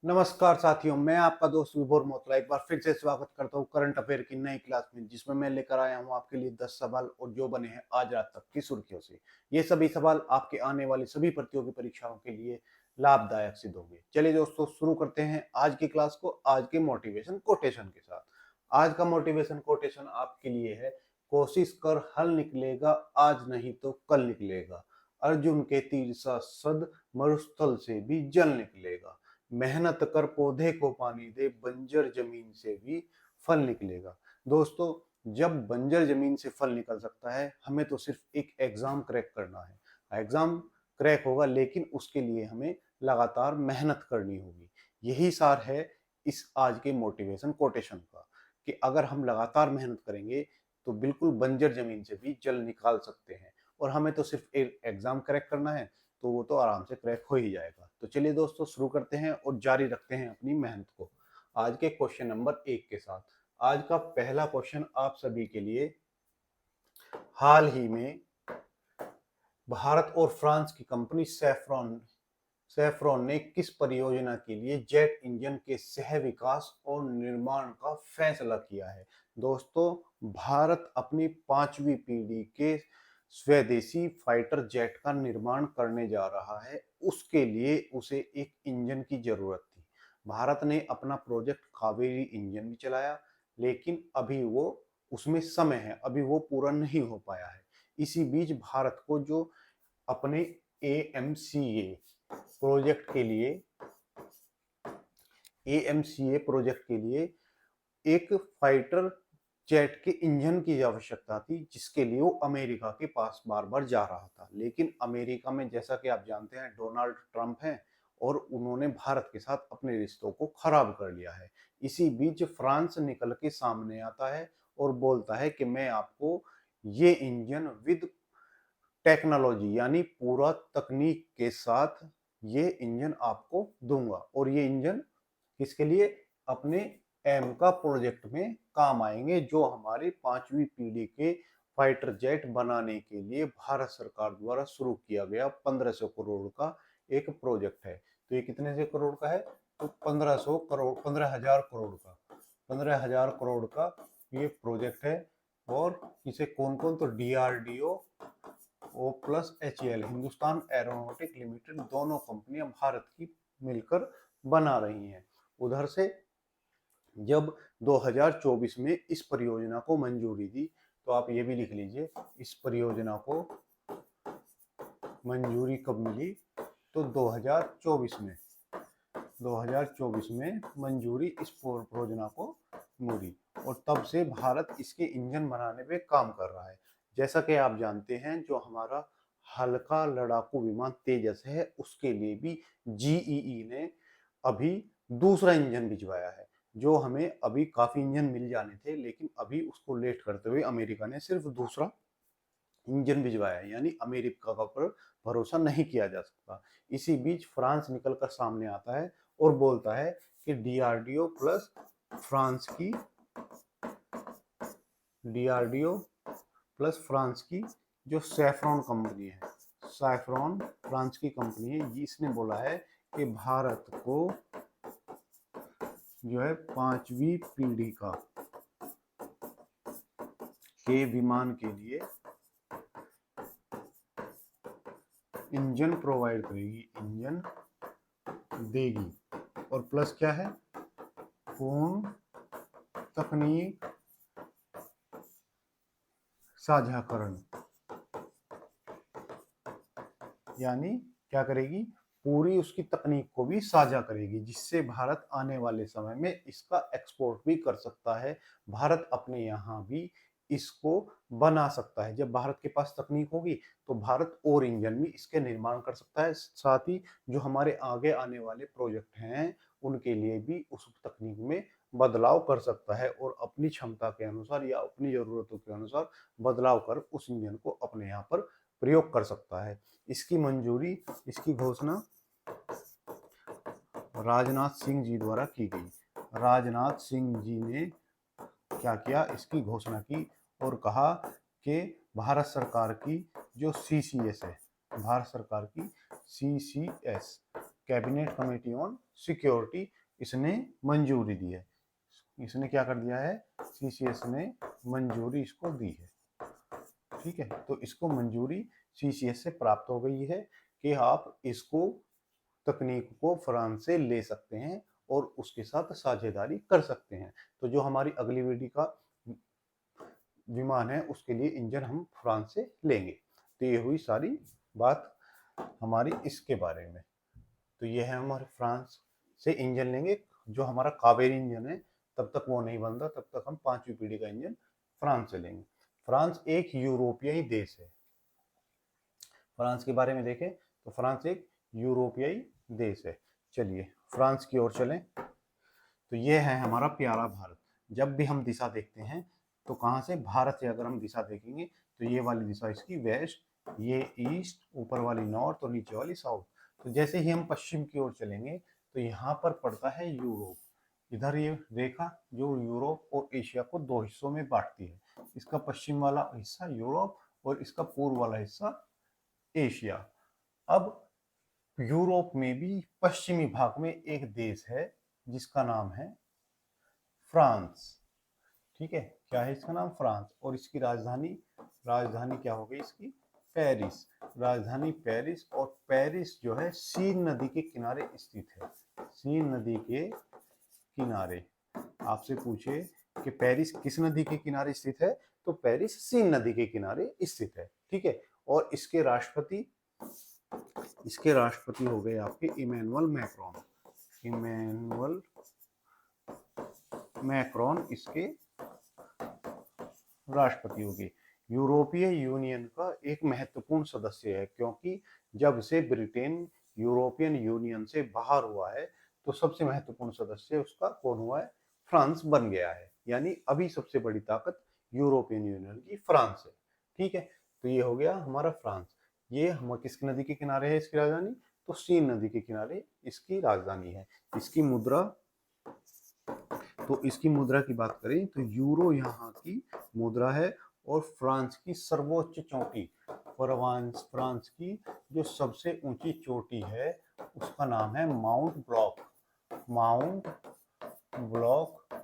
नमस्कार साथियों, मैं आपका दोस्त विभोर मोतला एक बार फिर से स्वागत करता हूँ करंट अफेयर की नई क्लास में, जिसमें मैं लेकर आया हूँ आपके लिए 10 सवाल और जो बने हैं आज रात तक की सुर्खियों से। ये सभी सवाल आपके आने वाली सभी प्रतियोगी परीक्षाओं के लिए लाभदायक सिद्ध होंगे। चलिए दोस्तों, शुरू करते हैं आज की क्लास को आज के मोटिवेशन कोटेशन के साथ। आज का मोटिवेशन कोटेशन आपके लिए है, कोशिश कर हल निकलेगा, आज नहीं तो कल निकलेगा। अर्जुन के तीर सा सद मरुस्थल से भी जल निकलेगा। मेहनत कर पौधे को पानी दे, बंजर जमीन से भी फल निकलेगा। दोस्तों, जब बंजर जमीन से फल निकल सकता है, हमें तो सिर्फ एक एग्जाम क्रैक करना है। एग्जाम क्रैक होगा, लेकिन उसके लिए हमें लगातार मेहनत करनी होगी। यही सार है इस आज के मोटिवेशन कोटेशन का, कि अगर हम लगातार मेहनत करेंगे तो बिल्कुल बंजर जमीन से भी जल निकाल सकते हैं। और हमें तो सिर्फ एक एग्जाम क्रैक करना है, तो वो तो आराम से क्रैक हो ही जाएगा। तो चलिए दोस्तों, शुरू करते हैं और जारी रखते हैं अपनी मेहनत को आज के क्वेश्चन नंबर 1 के साथ। आज का पहला क्वेश्चन आप सभी के लिए, हाल ही में भारत और फ्रांस की कंपनी सैफ्रॉन ने किस परियोजना के लिए जेट इंजन के सह विकास और निर्माण का फैसला किया है? दोस्तों, भारत अपनी 5वीं पीढ़ी के स्वदेशी फाइटर जेट का निर्माण करने जा रहा है। उसके लिए उसे एक इंजन की जरूरत थी। भारत ने अपना प्रोजेक्ट कावेरी इंजन भी चलाया, लेकिन अभी वो उसमें समय है, अभी वो पूरा नहीं हो पाया है। इसी बीच भारत को जो अपने एएमसीए प्रोजेक्ट के लिए एएमसीए प्रोजेक्ट के लिए एक फाइटर जेट के इंजन की आवश्यकता थी, जिसके लिए वो अमेरिका के पास बार बार जा रहा था। लेकिन अमेरिका में, जैसा कि आप जानते हैं, डोनाल्ड ट्रंप हैं और उन्होंने भारत के साथ अपने रिश्तों को खराब कर लिया है। इसी बीच फ्रांस निकल के सामने आता है और बोलता है कि मैं आपको ये इंजन विद टेक्नोलॉजी, यानी पूरा तकनीक के साथ ये इंजन आपको दूंगा। और ये इंजन किसके लिए? अपने एम का प्रोजेक्ट में काम आएंगे, जो हमारी 5वीं पीढ़ी के फाइटर जेट बनाने के लिए भारत सरकार द्वारा शुरू किया गया 1500 करोड़ का एक प्रोजेक्ट है। तो ये कितने से करोड़ का है? तो 1500 करोड़, 15,000 करोड़ का, 15,000 करोड़ का ये प्रोजेक्ट है। और इसे कौन कौन? तो डीआरडीओ ओ plus HAL, Hindustan aeronautic limited, दोनों कंपनियां भारत की मिलकर बना रही हैं। उधर से जब 2024 में इस परियोजना को मंजूरी दी, तो आप ये भी लिख लीजिए, इस परियोजना को मंजूरी कब मिली? तो 2024 में, 2024 में मंजूरी इस परियोजना को मिली। और तब से भारत इसके इंजन बनाने पे काम कर रहा है। जैसा कि आप जानते हैं, जो हमारा हल्का लड़ाकू विमान तेजस है, उसके लिए भी जीईई ने अभी दूसरा इंजन भिजवाया है। जो हमें अभी काफी इंजन मिल जाने थे, लेकिन अभी उसको लेट करते हुए अमेरिका ने सिर्फ दूसरा इंजन भिजवाया है। यानी अमेरिका का पर भरोसा नहीं किया जा सकता। इसी बीच फ्रांस निकलकर सामने आता है और बोलता है कि डीआरडीओ प्लस फ्रांस की डीआरडीओ प्लस फ्रांस की जो सैफ्रॉन कंपनी है, सैफ्रॉन फ्रांस की कंपनी है, इसने बोला है कि भारत को जो है 5वीं पीढ़ी का के विमान के लिए इंजन प्रोवाइड करेगी, इंजन देगी। और प्लस क्या है? पूर्ण तकनीक साझाकरण, यानी क्या करेगी? पूरी उसकी तकनीक को भी साझा करेगी, जिससे भारत आने वाले समय में इसका एक्सपोर्ट भी कर सकता है। भारत अपने यहाँ भी इसको बना सकता है। जब भारत के पास तकनीक होगी, तो भारत और इंजन भी इसके निर्माण कर सकता है। साथ ही जो हमारे आगे आने वाले प्रोजेक्ट हैं, उनके लिए भी उस तकनीक में बदलाव कर सकता है और अपनी क्षमता के अनुसार या अपनी जरूरतों के अनुसार बदलाव कर उस इंजन को अपने यहाँ पर प्रयोग कर सकता है। इसकी मंजूरी, इसकी घोषणा राजनाथ सिंह जी द्वारा की गई। राजनाथ सिंह जी ने क्या किया? इसकी घोषणा की और कहा कि भारत सरकार की जो सीसीएस है, भारत सरकार की CCS cabinet committee on security इसने मंजूरी दी है। इसने क्या कर दिया है, सीसीएस ने मंजूरी इसको दी है। ठीक है, तो इसको मंजूरी सीसीएस से प्राप्त हो गई है कि आप इसको तकनीक को फ्रांस से ले सकते हैं और उसके साथ साझेदारी कर सकते हैं। तो जो हमारी अगली पीढ़ी का विमान है उसके लिए इंजन हम फ्रांस से लेंगे। तो ये हुई सारी बात हमारी इसके बारे में। तो ये है हमारे फ्रांस से इंजन लेंगे। जो हमारा कावेरी इंजन है तब तक वो नहीं बन रहा, तब तक हम 5वीं पीढ़ी का इंजन फ्रांस से लेंगे। फ्रांस एक यूरोपीय देश है। फ्रांस के बारे में देखें तो फ्रांस एक यूरोपीय देश है। चलिए फ्रांस की ओर चलें। तो ये है हमारा प्यारा भारत। जब भी हम दिशा देखते हैं तो कहाँ से, भारत से अगर हम दिशा देखेंगे तो ये वाली दिशा इसकी वेस्ट, ये ईस्ट, ऊपर वाली नॉर्थ और नीचे वाली साउथ। तो जैसे ही हम पश्चिम की ओर चलेंगे तो यहाँ पर पड़ता है यूरोप। इधर ये रेखा जो यूरोप और एशिया को दो हिस्सों में बांटती है, इसका पश्चिम वाला हिस्सा यूरोप और इसका पूर्व वाला हिस्सा एशिया। अब यूरोप में भी पश्चिमी भाग में एक देश है जिसका नाम है फ्रांस। ठीक है, क्या है इसका नाम, फ्रांस। और इसकी राजधानी राजधानी क्या हो गई इसकी, पेरिस। राजधानी पेरिस। और पेरिस जो है सीन नदी के किनारे स्थित है। सीन नदी के किनारे। आपसे पूछे कि पेरिस किस नदी के किनारे स्थित है, तो पेरिस सीन नदी के किनारे स्थित है। ठीक है, और इसके राष्ट्रपति हो गए आपके इमैनुअल मैक्रोन। इमैनुअल मैक्रोन इसके राष्ट्रपति होगी। यूरोपीय यूनियन का एक महत्वपूर्ण सदस्य है, क्योंकि जब से ब्रिटेन यूरोपियन यूनियन से बाहर हुआ है तो सबसे महत्वपूर्ण सदस्य उसका कौन हुआ है, फ्रांस बन गया है। यानी अभी सबसे बड़ी ताकत यूरोपियन यूनियन की फ्रांस है। ठीक है, तो ये हो गया हमारा फ्रांस। ये हम किस नदी के किनारे है इसकी राजधानी, तो सीन नदी के किनारे इसकी राजधानी है। इसकी मुद्रा, तो इसकी मुद्रा की बात करें तो यूरो यहाँ की मुद्रा है। और फ्रांस की सर्वोच्च चोटी, फ्रांस की जो सबसे ऊंची चोटी है उसका नाम है माउंट ब्लॉक। माउंट ब्लॉक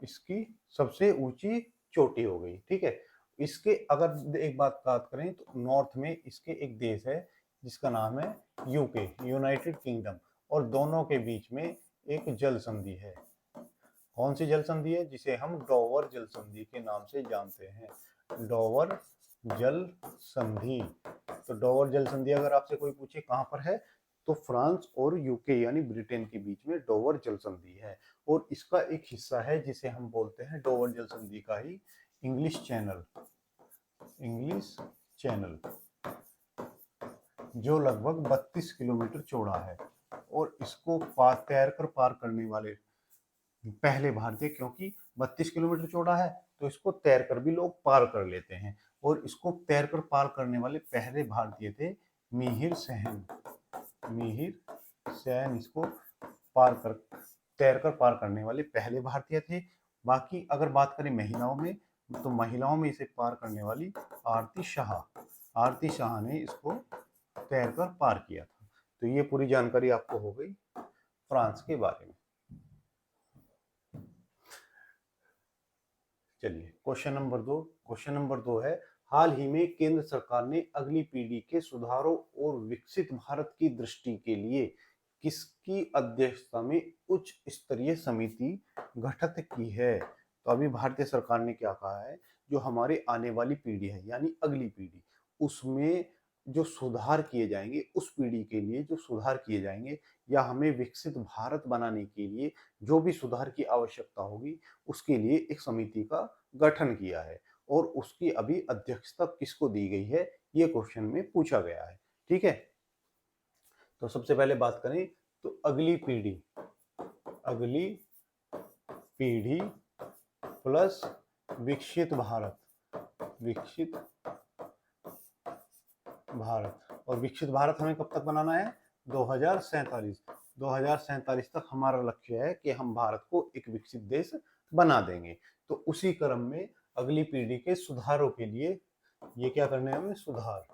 इसकी सबसे ऊंची चोटी हो गई। ठीक है, इसके अगर एक बात करें तो नॉर्थ में इसके एक देश है जिसका नाम है यूके, यूनाइटेड किंगडम। और दोनों के बीच में एक जल संधि है। कौन सी जल संधि है, जिसे हम डोवर जल संधि के नाम से जानते हैं। डोवर जल संधि। तो डोवर जल संधि अगर आपसे कोई पूछे कहां पर है, तो फ्रांस और यूके यानी ब्रिटेन के बीच में डोवर जल संधि है। और इसका एक हिस्सा है जिसे हम बोलते हैं डोवर जल संधि का ही इंग्लिश चैनल। इंग्लिश चैनल जो लगभग 32 किलोमीटर चौड़ा है। और इसको तैरकर पार करने वाले पहले भारतीय, क्योंकि 32 किलोमीटर चौड़ा है तो इसको तैरकर भी लोग पार कर लेते हैं। और इसको तैरकर पार करने वाले पहले भारतीय थे मिहिर सेन। मिहिर सेन इसको तैरकर पार करने वाले पहले भारतीय थे। बाकी अगर बात करें महिलाओं में, तो महिलाओं में इसे पार करने वाली आरती शाह। आरती शाह ने इसको तैरकर पार किया था। तो ये पूरी जानकारी आपको हो गई फ्रांस के बारे में। चलिए क्वेश्चन नंबर 2 है, हाल ही में केंद्र सरकार ने अगली पीढ़ी के सुधारों और विकसित भारत की दृष्टि के लिए किसकी अध्यक्षता में उच्च स्तरीय समिति गठित की है। तो अभी भारतीय सरकार ने क्या कहा है, जो हमारे आने वाली पीढ़ी है यानी अगली पीढ़ी, उसमें जो सुधार किए जाएंगे, उस पीढ़ी के लिए जो सुधार किए जाएंगे या हमें विकसित भारत बनाने के लिए जो भी सुधार की आवश्यकता होगी, उसके लिए एक समिति का गठन किया है। और उसकी अभी अध्यक्षता किसको दी गई है, ये क्वेश्चन में पूछा गया है। ठीक है, तो सबसे पहले बात करें तो अगली पीढ़ी प्लस विकसित भारत। और विकसित भारत हमें कब तक बनाना है, 2047 तक हमारा लक्ष्य है कि हम भारत को एक विकसित देश बना देंगे। तो उसी क्रम में अगली पीढ़ी के सुधारों के लिए ये क्या करना है हमें, सुधार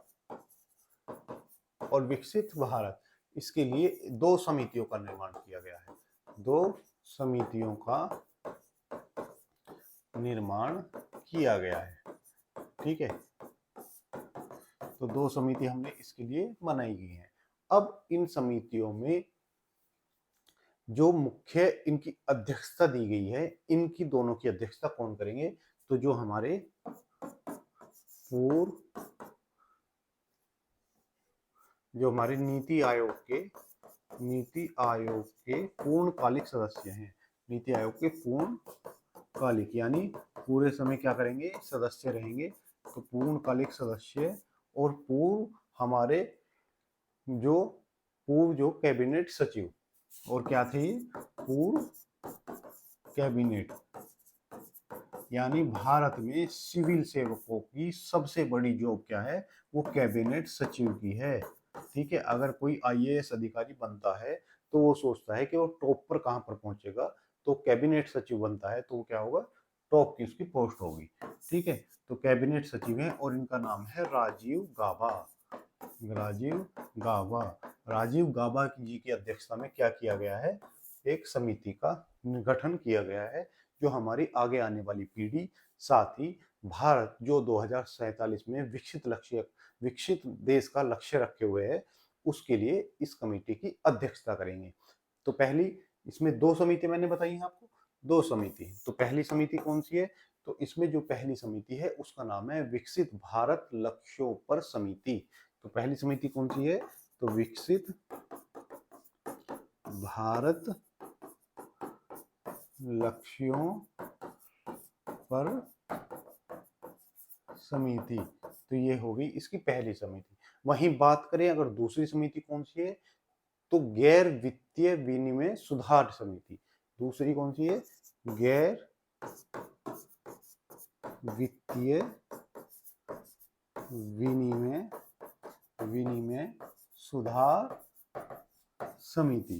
और विकसित भारत, इसके लिए 2 समितियों का निर्माण किया गया है। 2 समितियों का निर्माण किया गया है, ठीक है। तो 2 समिति हमने इसके लिए बनाई गई है। अब इन समितियों में जो मुख्य इनकी अध्यक्षता दी गई है, इनकी दोनों की अध्यक्षता कौन करेंगे? तो जो हमारे नीति आयोग के पूर्णकालिक सदस्य हैं। नीति आयोग के पूर्णकालिक यानी पूरे समय क्या करेंगे? सदस्य रहेंगे। तो पूर्णकालिक सदस्य और हमारे जो कैबिनेट सचिव, और क्या थे? पूर्व कैबिनेट, यानी भारत में सिविल सेवकों की सबसे बड़ी जॉब क्या है? वो कैबिनेट सचिव की है, ठीक है। अगर कोई आईएएस अधिकारी बनता है तो वो सोचता है कि वो टॉप पर कहां पर पहुंचेगा, तो कैबिनेट सचिव बनता है तो वो क्या होगा? टॉप की उसकी पोस्ट होगी, ठीक है। तो कैबिनेट सचिव है और इनका नाम है राजीव गाबा। राजीव गाबा जी की अध्यक्षता में क्या किया गया है? एक समिति का गठन किया गया है, जो हमारी आगे आने वाली पीढ़ी, साथ ही भारत जो 2047 में विकसित देश का लक्ष्य रखे हुए है, उसके लिए इस कमेटी की अध्यक्षता करेंगे। तो पहली इसमें 2 समिति मैंने बताई है आपको, 2 समिति। तो पहली समिति कौन सी है? तो इसमें जो पहली समिति है उसका नाम है विकसित भारत लक्ष्यों पर समिति। तो पहली समिति कौन सी है? तो विकसित भारत लक्ष्यों पर समिति। तो ये होगी इसकी पहली समिति। वहीं बात करें अगर दूसरी समिति कौन सी है, तो गैर वित्तीय विनिमय सुधार समिति। दूसरी कौन सी है? गैर वित्तीय विनिमय सुधार समिति।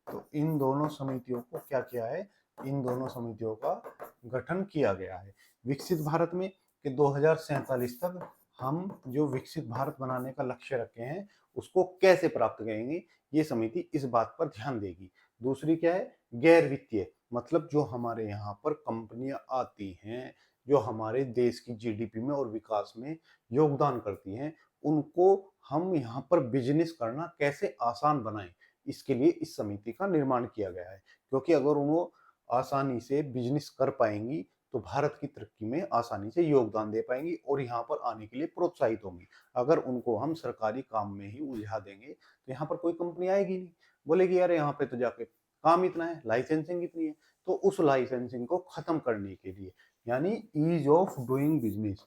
तो इन दोनों समितियों को क्या किया है? इन दोनों समितियों का गठन किया गया है विकसित भारत में, कि 2047 तक हम जो विकसित भारत बनाने का लक्ष्य रखे हैं उसको कैसे प्राप्त करेंगे, ये समिति इस बात पर ध्यान देगी। दूसरी क्या है? गैर वित्तीय, मतलब जो हमारे यहाँ पर कंपनियां आती हैं, जो हमारे देश की जीडीपी में और विकास में योगदान करती हैं, उनको हम यहाँ पर बिजनेस करना कैसे आसान बनाएं, इसके लिए इस समिति का निर्माण किया गया है। क्योंकि अगर वो आसानी से बिजनेस कर पाएंगी तो भारत की तरक्की में आसानी से योगदान दे पाएंगी और यहाँ पर आने के लिए प्रोत्साहित होंगी। अगर उनको हम सरकारी काम में ही उलझा देंगे तो यहाँ पर कोई कंपनी आएगी नहीं, बोलेगी यार यहाँ पे तो जाके काम इतना है, लाइसेंसिंग इतनी है। तो उस लाइसेंसिंग को खत्म करने के लिए, यानी ease of doing business,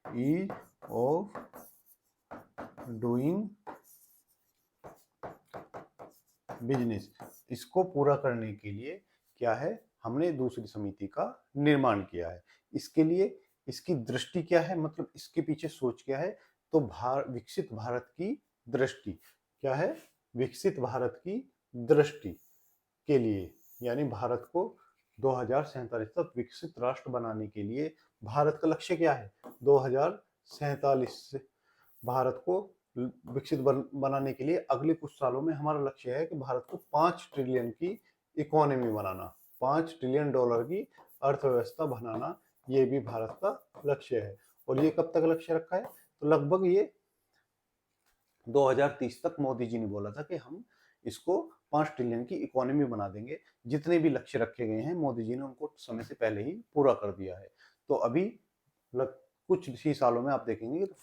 ease of doing business, इसको पूरा करने के लिए क्या है? हमने दूसरी समिति का निर्माण किया है। इसके लिए इसकी दृष्टि क्या है, मतलब इसके पीछे सोच क्या है? तो विकसित भारत की दृष्टि क्या है? विकसित भारत की दृष्टि के लिए, यानी भारत को 2047 तक विकसित राष्ट्र बनाने के लिए भारत का लक्ष्य क्या है? 2047 से भारत को विकसित बनाने के लिए अगले कुछ सालों में हमारा लक्ष्य है कि भारत को 5 ट्रिलियन की इकोनॉमी बनाना, 5 ट्रिलियन डॉलर की अर्थव्यवस्था बनाना, ये भी भारत का लक्ष्य है। और ये कब तक लक्ष्य रखा है? तो लगभग ये 2030 तक मोदी जी ने बोला था कि हम इसको 5 ट्रिलियन की इकोनॉमी बना देंगे। जितने भी लक्ष्य रखे गए हैं मोदी जी ने उनको समय से पहले ही पूरा कर दिया है। तो अभी कुछ ही सालों में आप देखेंगे तो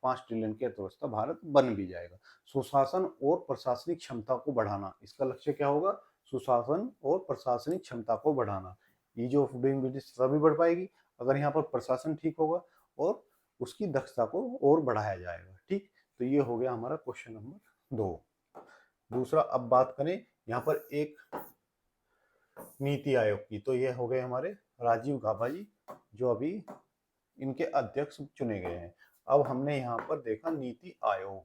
5 ट्रिलियन की अर्थव्यवस्था भारत बन भी जाएगा। सुशासन और प्रशासनिक क्षमता को बढ़ाना, इसका लक्ष्य क्या होगा? सुशासन और प्रशासनिक क्षमता को बढ़ाना। ईज ऑफ डूइंग बिजनेस तभी बढ़ पाएगी अगर यहाँ पर प्रशासन ठीक होगा और उसकी दक्षता को और बढ़ाया जाएगा, ठीक। तो ये हो गया हमारा क्वेश्चन नंबर 2। दूसरा, अब बात करें यहाँ पर एक नीति आयोग की, तो ये हो गए हमारे राजीव गाबा जी, जो अभी इनके अध्यक्ष चुने गए हैं। अब हमने यहाँ पर देखा नीति आयोग,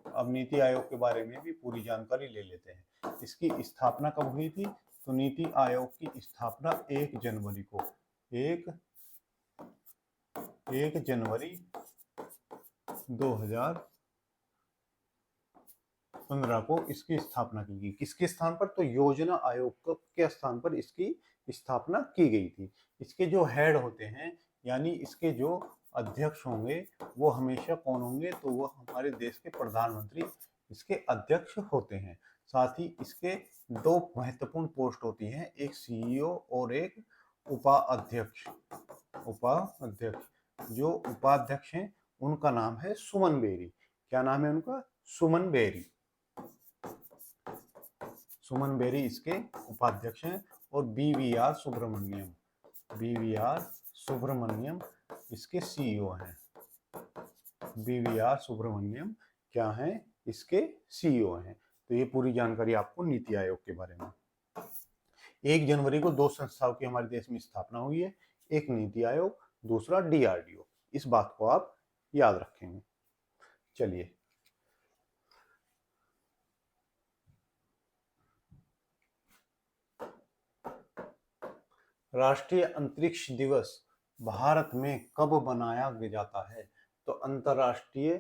अब नीति आयोग के बारे में भी पूरी जानकारी ले लेते हैं। इसकी स्थापना कब हुई थी? तो नीति आयोग की स्थापना 1 जनवरी को 1 जनवरी 2015 को इसकी स्थापना की गई। किसके स्थान पर? तो योजना आयोग के स्थान पर इसकी स्थापना की गई थी। इसके जो हेड होते हैं, यानी इसके जो अध्यक्ष होंगे, वो हमेशा कौन होंगे? तो वो हमारे देश के प्रधानमंत्री इसके अध्यक्ष होते हैं। साथ ही इसके 2 महत्वपूर्ण पोस्ट होती हैं, एक सीईओ और एक उपाध्यक्ष। जो उपाध्यक्ष हैं उनका नाम है सुमन बेरी। क्या नाम है उनका? सुमन बेरी। सुमन बेरी इसके उपाध्यक्ष हैं। और बीवीआर सुब्रमण्यम इसके सीईओ हैं। बीवीआर सुब्रमण्यम क्या हैं? इसके सीईओ हैं। तो ये पूरी जानकारी आपको नीति आयोग के बारे में। 1 जनवरी को 2 संस्थाओं की हमारे देश में स्थापना हुई है, एक नीति आयोग, दूसरा डीआरडीओ। इस बात को आप याद रखेंगे। चलिए, राष्ट्रीय अंतरिक्ष दिवस भारत में कब मनाया जाता है? तो अंतरराष्ट्रीय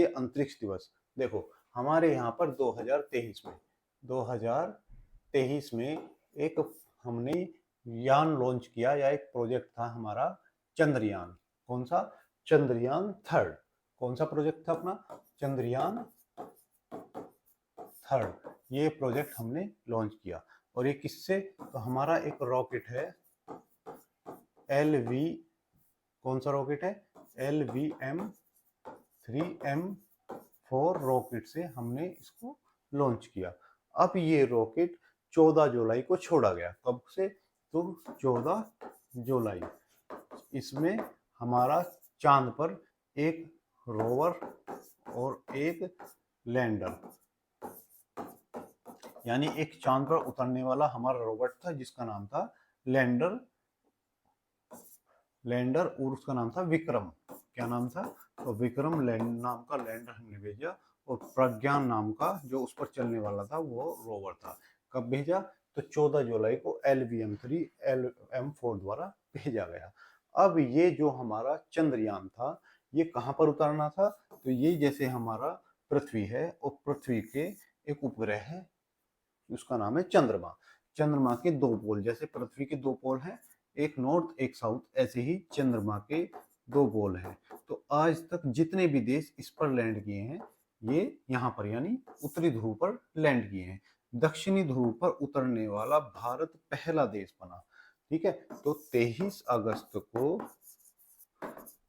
अंतरिक्ष दिवस, देखो हमारे यहाँ पर 2023 में एक हमने यान लॉन्च किया, या एक प्रोजेक्ट था हमारा चंद्रयान। कौन सा? चंद्रयान 3। कौन सा प्रोजेक्ट था अपना? चंद्रयान 3। ये प्रोजेक्ट हमने लॉन्च किया। और ये किससे? तो हमारा एक रॉकेट है LV, कौन सा रॉकेट है? LVM-3M4 रॉकेट से हमने इसको लॉन्च किया। अब ये रॉकेट 14 जुलाई को छोड़ा गया। कब से? तो 14 जुलाई। इसमें हमारा चांद पर एक रोवर और एक लैंडर, यानी एक चांद पर उतरने वाला हमारा रोबोट था जिसका नाम था लैंडर, और उसका नाम था विक्रम। क्या नाम था? तो विक्रम नाम का लैंडर हमने भेजा, और प्रज्ञान नाम का जो उस पर चलने वाला था वो रोवर था। कब भेजा? तो 14 जुलाई को LVM-3 LM-4 द्वारा भेजा गया। अब ये जो हमारा चंद्रयान था, ये कहाँ पर उतरना था? तो ये जैसे हमारा पृथ्वी है, और पृथ्वी के एक उपग्रह है, उसका नाम है चंद्रमा। चंद्रमा के 2 पोल, जैसे पृथ्वी के 2 पोल हैं, एक नॉर्थ एक साउथ, ऐसे ही चंद्रमा के 2 पोल हैं। तो आज तक जितने भी देश इस पर लैंड किए हैं, ये यहाँ पर यानी उत्तरी ध्रुव पर लैंड किए हैं। दक्षिणी ध्रुव पर उतरने वाला भारत पहला देश बना। ठीक है, तो 23 अगस्त को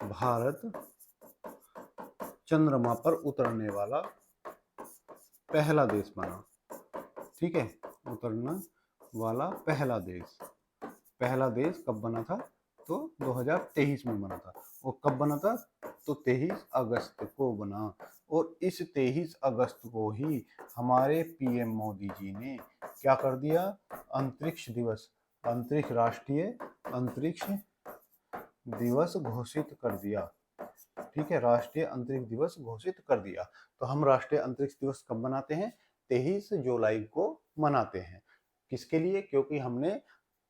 भारत चंद्रमा पर उतरने वाला पहला देश बना। ठीक है, उतरने वाला पहला देश कब बना था? तो 2023 में बना था। और कब बना था? तो 23 अगस्त को बना। और इस 23 अगस्त को ही हमारे पीएम मोदी जी ने क्या कर दिया? अंतरिक्ष दिवस, राष्ट्रीय अंतरिक्ष दिवस घोषित कर दिया। ठीक है, राष्ट्रीय अंतरिक्ष दिवस घोषित कर दिया। तो हम राष्ट्रीय अंतरिक्ष दिवस कब मनाते हैं? 23 जुलाई को मनाते हैं। किसके लिए? क्योंकि हमने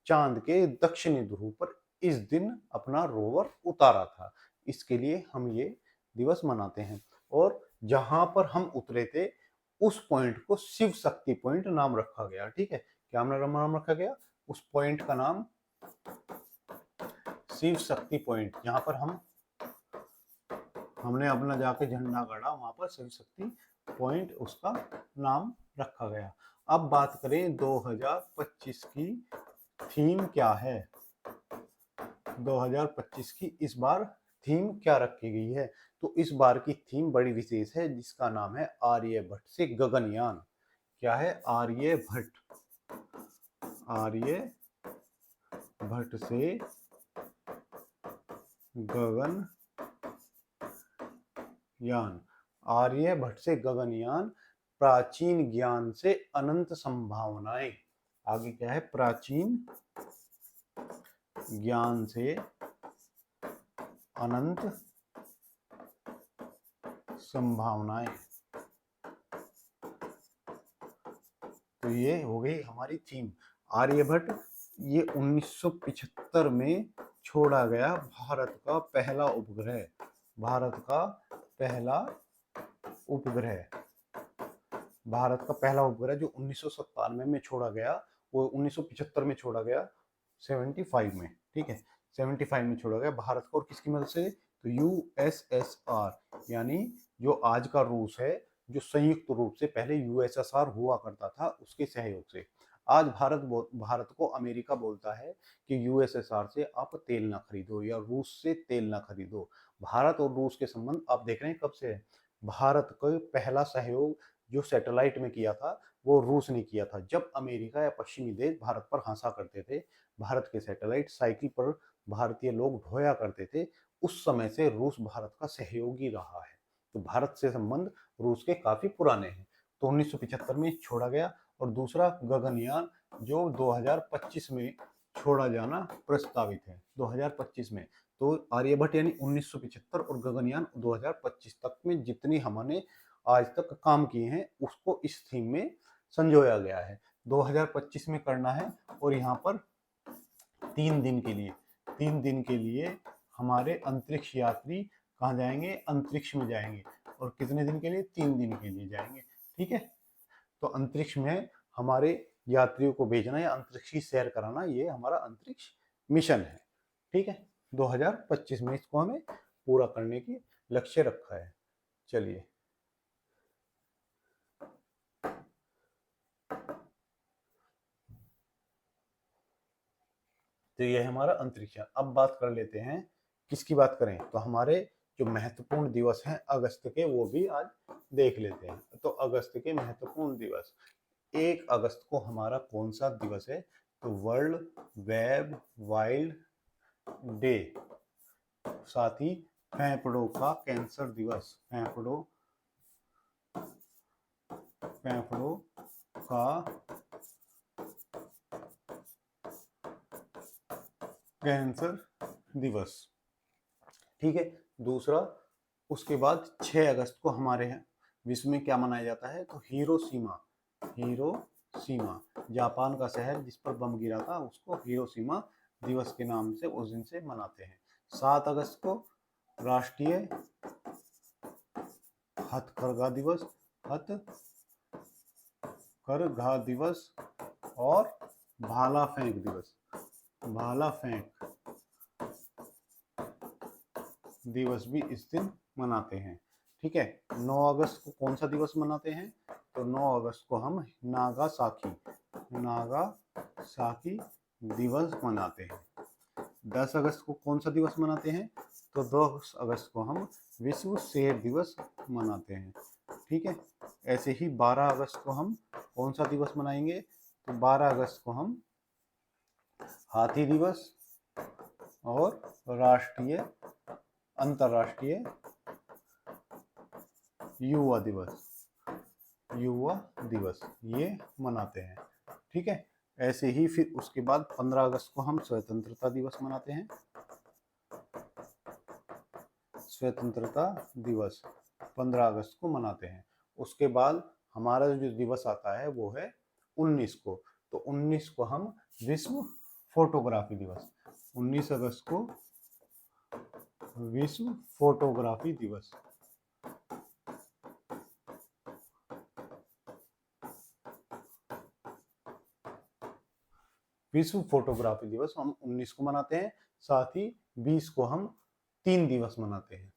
चांद के दक्षिणी ध्रुव पर इस दिन अपना रोवर उतारा था, इसके लिए हम ये दिवस मनाते हैं। और जहां पर हम उतरे थे, उस पॉइंट को शिव शक्ति पॉइंट नाम रखा गया। ठीक है, क्या नाम रखा गया? उस पॉइंट का नाम शिव शक्ति पॉइंट। जहां पर हमने अपना जाके झंडा गाड़ा, वहां पर शिव शक्ति पॉइंट उसका नाम रखा गया। अब बात करें 2025 की थीम क्या है? 2025 की इस बार थीम क्या रखी गई है? तो इस बार की थीम बड़ी विशेष है, जिसका नाम है आर्यभट्ट से गगनयान। क्या है? आर्यभट्ट से गगनयान। आर्यभट्ट से गगनयान, प्राचीन ज्ञान से अनंत संभावनाएं। आगे क्या है? प्राचीन ज्ञान से अनंत संभावनाएं। तो ये हो गई हमारी थीम। आर्यभट्ट ये 1975 में छोड़ा गया भारत का पहला उपग्रह, भारत का पहला उपग्रह, भारत का पहला उपग्रह जो 1997 में छोड़ा गया, वो 1975 में छोड़ा गया, 75 में, ठीक है, 75 में छोड़ा गया भारत को। और किसकी मदद से? तो यूएसएसआर, यानी जो आज का रूस है, जो संयुक्त रूप से पहले यूएसएसआर हुआ करता था, उसके सहयोग से। आज भारत को अमेरिका बोलता है कि यूएसएसआर से आप तेल ना खरीदो या रूस से तेल ना खरीदो। भारत और रूस के संबंध आप देख रहे हैं कब से है। भारत का पहला सहयोग जो सैटेलाइट में किया था वो रूस ने किया था। जब अमेरिका या पश्चिमी देश भारत पर हंसा करते थे, भारत के सैटेलाइट साइकिल पर भारतीय लोग ढोया करते थे, उस समय से रूस भारत का सहयोगी रहा है। तो भारत से संबंध रूस के काफी पुराने हैं। तो 1975 में छोड़ा गया। और दूसरा गगनयान जो 2025 में छोड़ा जाना प्रस्तावित है, 2025 में। तो आर्यभट्ट यानी 1975 और गगनयान 2025 तक में जितनी हमने आज तक काम किए हैं उसको इस थीम में संजोया गया है। 2025 में करना है। और यहाँ पर 3 दिन के लिए हमारे अंतरिक्ष यात्री कहाँ जाएंगे? अंतरिक्ष में जाएंगे। और कितने दिन के लिए? 3 दिन के लिए जाएंगे, ठीक है। तो अंतरिक्ष में हमारे यात्रियों को भेजना या अंतरिक्ष की सैर कराना, ये हमारा अंतरिक्ष मिशन है, ठीक है। 2025 में इसको हमें पूरा करने की लक्ष्य रखा है। चलिए, तो ये हमारा अंतरिक्ष। अब बात कर लेते हैं, किसकी बात करें? तो हमारे जो महत्वपूर्ण दिवस हैं अगस्त के, वो भी आज देख लेते हैं। तो अगस्त के महत्वपूर्ण दिवस, 1 अगस्त को हमारा कौन सा दिवस है? तो वर्ल्ड वेब वाइल्ड डे। साथ ही फेफड़ों का कैंसर दिवस, फेफड़ों का कैंसर दिवस, ठीक है। दूसरा, उसके बाद 6 अगस्त को हमारे यहाँ विश्व में क्या मनाया जाता है? तो हिरोशिमा, हिरोशिमा जापान का शहर जिस पर बम गिरा था, उसको हिरोशिमा दिवस के नाम से उस दिन से मनाते हैं। 7 अगस्त को राष्ट्रीय हथकरघा दिवस, हथकरघा दिवस और भाला फेंक दिवस, भाला फेंक दिवस भी इस दिन मनाते हैं, ठीक है। 9 अगस्त को कौन सा दिवस मनाते हैं? तो 9 अगस्त को हम नागासाकी दिवस मनाते हैं। 10 अगस्त को कौन सा दिवस मनाते हैं? तो 10 अगस्त को हम विश्व शेर दिवस मनाते हैं, ठीक है। ऐसे ही 12 अगस्त को हम कौन सा दिवस मनाएंगे? तो 12 अगस्त को हम हाथी दिवस और अंतर्राष्ट्रीय युवा दिवस ये मनाते हैं, ठीक है। ऐसे ही फिर उसके बाद 15 अगस्त को हम स्वतंत्रता दिवस मनाते हैं। स्वतंत्रता दिवस 15 अगस्त को मनाते हैं। उसके बाद हमारा जो दिवस आता है वो है 19 को। तो 19 को हम विश्व फोटोग्राफी दिवस, 19 अगस्त को विश्व फोटोग्राफी दिवस, विश्व फोटोग्राफी दिवस हम 19 को मनाते हैं। साथ ही 20 को हम 3 दिवस मनाते हैं।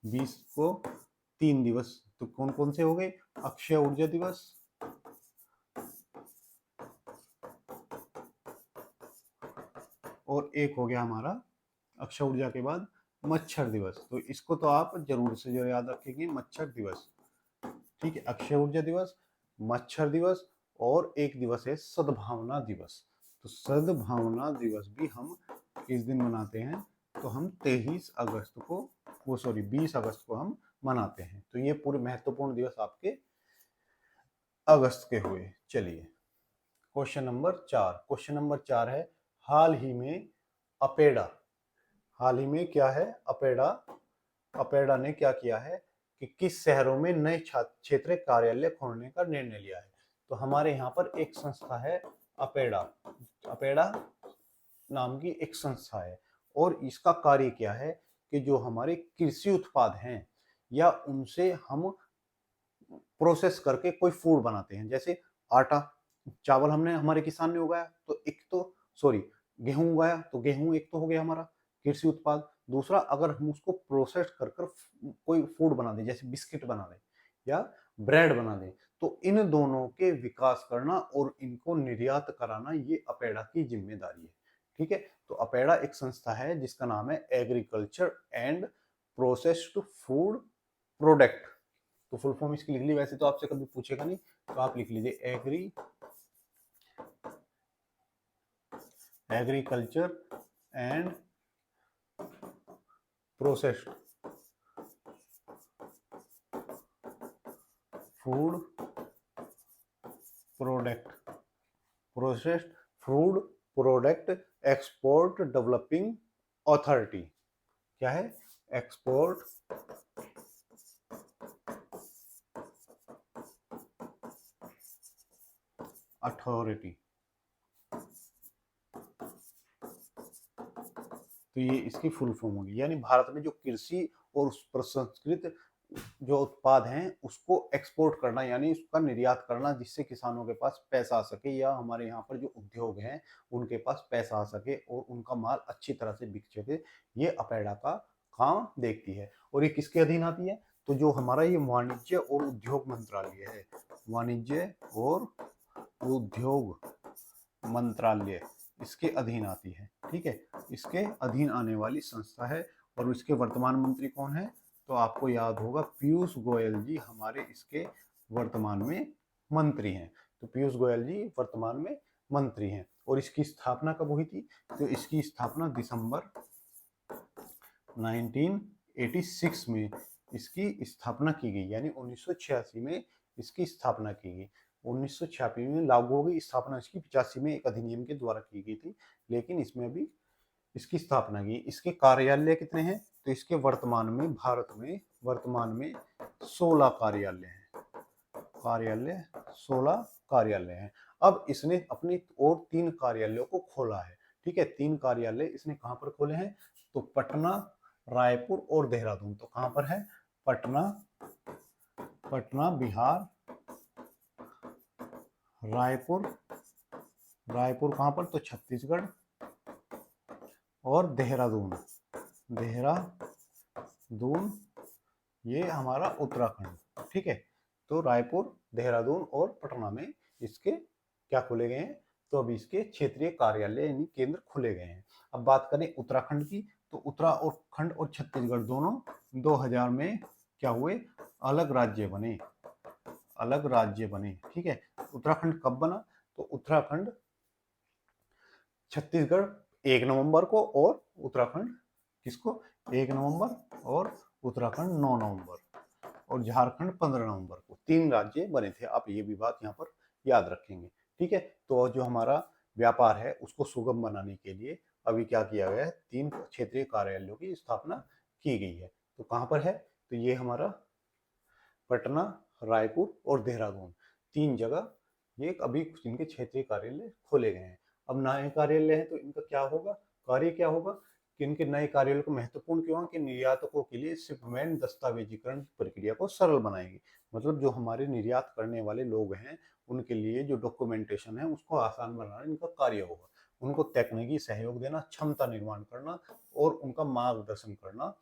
20 को 3 दिवस तो कौन कौन से हो गए? अक्षय ऊर्जा दिवस, और एक हो गया हमारा अक्षय ऊर्जा के बाद मच्छर दिवस। तो इसको तो आप जरूर से जरूर याद रखेंगे, मच्छर दिवस, ठीक है। अक्षय ऊर्जा दिवस, मच्छर दिवस, और एक दिवस है सद्भावना दिवस। तो सद्भावना दिवस भी हम किस दिन मनाते हैं? तो हम 23 अगस्त को, 20 अगस्त को हम मनाते हैं। तो ये पूरे महत्वपूर्ण दिवस आपके अगस्त के हुए। चलिए, क्वेश्चन नंबर 4 है, हाल ही में अपेडा, हाल ही में क्या है? अपेडा ने क्या किया है कि किस शहरों में नए क्षेत्रीय कार्यालय खोलने का निर्णय लिया है? तो हमारे यहाँ पर एक संस्था है अपेडा नाम की एक संस्था है, और इसका कार्य क्या है कि जो हमारे कृषि उत्पाद हैं या उनसे हम प्रोसेस करके कोई फूड बनाते हैं, जैसे आटा, चावल हमने हमारे किसान ने उगाया तो एक तो सॉरी गेहूं उगाया तो गेहूं एक तो हो गया हमारा कृषि उत्पाद। दूसरा, अगर हम उसको प्रोसेस कर कर कोई फूड बना दें, जैसे बिस्किट बना दें या ब्रेड बना दें, तो इन दोनों के विकास करना और इनको निर्यात कराना ये अपेडा की जिम्मेदारी है। ठीक है, तो अपेडा एक संस्था है जिसका नाम है agriculture and processed food product. तो फुल फॉर्म इसकी लिख ली, वैसे तो आपसे कभी पूछेगा नहीं, तो आप लिख लीजिए agriculture and processed food product, processed food product export developing authority. क्या है? Export authority. तो ये इसकी फुल फॉर्म होगी, यानी भारत में जो कृषि और उस प्रसंस्कृत जो उत्पाद हैं उसको एक्सपोर्ट करना, यानी उसका निर्यात करना, जिससे किसानों के पास पैसा आ सके या हमारे यहाँ पर जो उद्योग हैं उनके पास पैसा आ सके और उनका माल अच्छी तरह से बिक सके, ये अपेडा का काम देखती है। और ये किसके अधीन आती है? तो जो हमारा ये वाणिज्य और उद्योग मंत्रालय है, वाणिज्य और उद्योग मंत्रालय, इसके अधीन आती है। ठीक है, इसके अधीन आने वाली संस्था है। और इसके वर्तमान मंत्री कौन है? तो आपको याद होगा पीयूष गोयल जी हमारे इसके वर्तमान में मंत्री हैं। तो पीयूष गोयल जी वर्तमान में मंत्री हैं। और इसकी स्थापना कब हुई थी? तो इसकी स्थापना दिसंबर 1986 में इसकी स्थापना की गई, यानी 1986 में इसकी स्थापना की गई। 1986 में लागू हो गई, स्थापना इसकी 85 में एक अधिनियम के द्वारा की गई थी, लेकिन इसमें अभी इसकी स्थापना की। इसके कार्यालय कितने हैं? तो इसके वर्तमान में भारत में वर्तमान में 16 कार्यालय हैं। कार्यालय 16 कार्यालय हैं। अब इसने अपनी और 3 कार्यालयों को खोला है। ठीक है, 3 कार्यालय इसने कहाँ पर खोले हैं? तो पटना, रायपुर और देहरादून। तो कहाँ पर है? पटना, पटना बिहार, रायपुर, रायपुर कहाँ पर? तो छत्तीसगढ़, और देहरादून, देहरादून ये हमारा उत्तराखंड। ठीक है, तो रायपुर, देहरादून और पटना में इसके क्या खोले गए हैं? तो अभी इसके क्षेत्रीय कार्यालय यानी केंद्र खुले गए हैं। अब बात करें उत्तराखंड की, तो उत्तराखंड और छत्तीसगढ़ दोनों 2000 में क्या हुए? अलग राज्य बने, अलग राज्य बने। ठीक है, उत्तराखंड कब बना? तो उत्तराखंड छत्तीसगढ़ 1 नवंबर को, और उत्तराखंड किसको? 1 नवंबर, और उत्तराखंड 9 नवंबर, और झारखंड 15 नवंबर को। 3 राज्य बने थे। आप ये भी बात यहाँ पर याद रखेंगे। ठीक है, तो जो हमारा व्यापार है उसको सुगम बनाने के लिए अभी क्या किया गया है? 3 क्षेत्रीय कार्यालयों की स्थापना की गई है। तो कहाँ पर है? तो ये हमारा पटना, रायपुर और देहरादून 3 जगह ये अभी इनके क्षेत्रीय कार्यालय खोले गए हैं। अब नए कार्यालय हैं तो इनका क्या होगा? कार्य क्या होगा कि इनके नए कार्यालय को महत्वपूर्ण क्यों है कि निर्यातकों के लिए शिपमेंट दस्तावेजीकरण प्रक्रिया को सरल बनाएगी। मतलब जो हमारे निर्यात करने वाले लोग हैं उनके लिए जो डॉक्यूमेंटेशन है उसको आसान बनाना इनका कार्य होगा। उनको तकनीकी सहयोग देना, क्षमता निर्माण करना और उनका मार्गदर्शन करना,